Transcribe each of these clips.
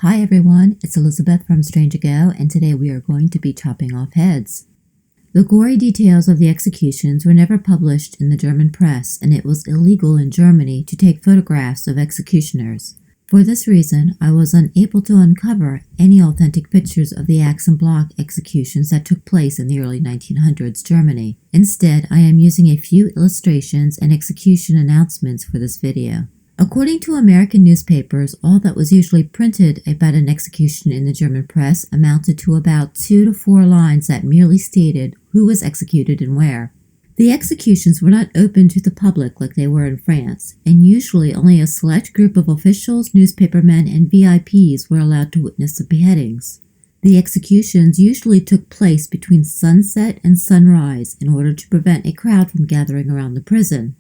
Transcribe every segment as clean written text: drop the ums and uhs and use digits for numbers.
Hi everyone, it's Elizabeth from Strange Ago, and today we are going to be chopping off heads. The gory details of the executions were never published in the German press, and it was illegal in Germany to take photographs of executioners. For this reason, I was unable to uncover any authentic pictures of the axe and block executions that took place in the early 1900s Germany. Instead, I am using a few illustrations and execution announcements for this video. According to American newspapers, all that was usually printed about an execution in the German press amounted to about 2 to 4 lines that merely stated who was executed and where. The executions were not open to the public like they were in France, and usually only a select group of officials, newspapermen, and VIPs were allowed to witness the beheadings. The executions usually took place between sunset and sunrise in order to prevent a crowd from gathering around the prison.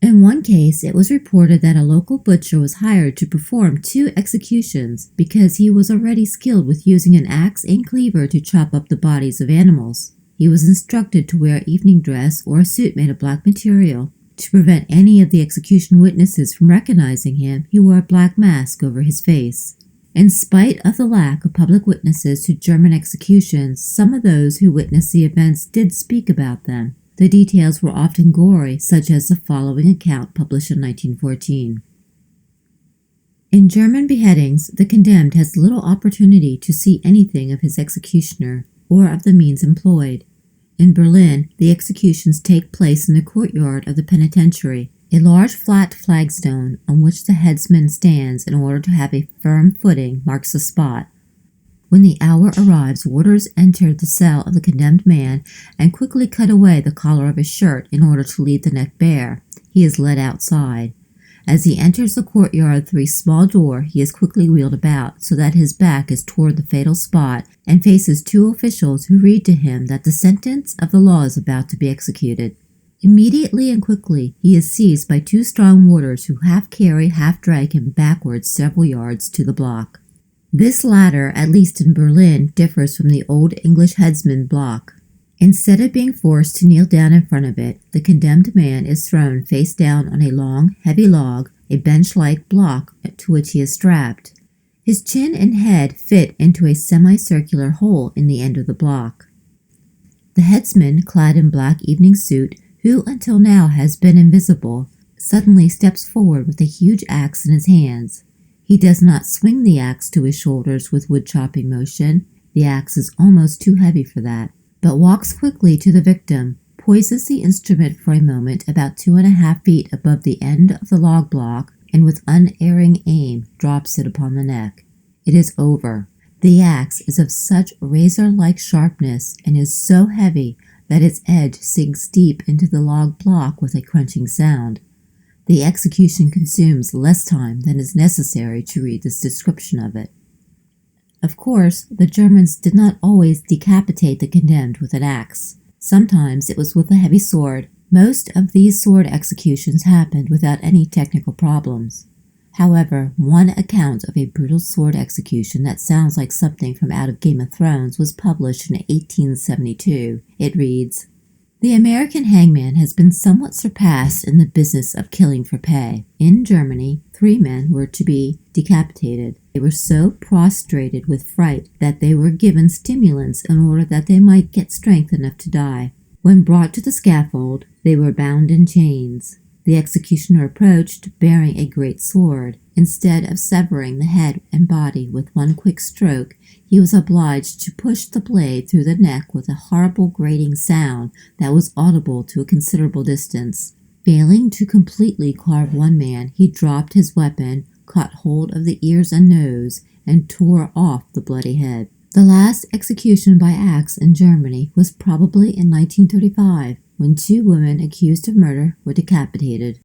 In one case, it was reported that a local butcher was hired to perform 2 executions because he was already skilled with using an axe and cleaver to chop up the bodies of animals. He was instructed to wear evening dress or a suit made of black material. To prevent any of the execution witnesses from recognizing him, he wore a black mask over his face. In spite of the lack of public witnesses to German executions, some of those who witnessed the events did speak about them. The details were often gory, such as the following account published in 1914. In German beheadings, the condemned has little opportunity to see anything of his executioner or of the means employed. In Berlin, the executions take place in the courtyard of the penitentiary. A large flat flagstone on which the headsman stands in order to have a firm footing marks the spot. When the hour arrives, warders enter the cell of the condemned man and quickly cut away the collar of his shirt in order to leave the neck bare. He is led outside. As he enters the courtyard through a small door, he is quickly wheeled about so that his back is toward the fatal spot and faces 2 officials who read to him that the sentence of the law is about to be executed. Immediately and quickly, he is seized by 2 strong warders who half carry, half drag him backwards several yards to the block. This latter, at least in Berlin, differs from the Old English headsman block. Instead of being forced to kneel down in front of it, the condemned man is thrown face down on a long, heavy log, a bench-like block to which he is strapped. His chin and head fit into a semicircular hole in the end of the block. The headsman, clad in black evening suit, who until now has been invisible, suddenly steps forward with a huge axe in his hands. He does not swing the axe to his shoulders with wood-chopping motion. The axe is almost too heavy for that, but walks quickly to the victim, poises the instrument for a moment about 2.5 feet above the end of the log block, and with unerring aim drops it upon the neck. It is over. The axe is of such razor-like sharpness and is so heavy that its edge sinks deep into the log block with a crunching sound. The execution consumes less time than is necessary to read this description of it. Of course, the Germans did not always decapitate the condemned with an axe. Sometimes it was with a heavy sword. Most of these sword executions happened without any technical problems. However, one account of a brutal sword execution that sounds like something from out of Game of Thrones was published in 1872. It reads, "The American hangman has been somewhat surpassed in the business of killing for pay. In Germany, 3 men were to be decapitated. They were so prostrated with fright that they were given stimulants in order that they might get strength enough to die. When brought to the scaffold, they were bound in chains. The executioner approached, bearing a great sword. Instead of severing the head and body with one quick stroke, he was obliged to push the blade through the neck with a horrible grating sound that was audible to a considerable distance. Failing to completely carve one man, he dropped his weapon, caught hold of the ears and nose, and tore off the bloody head." The last execution by axe in Germany was probably in 1935, when 2 women accused of murder were decapitated.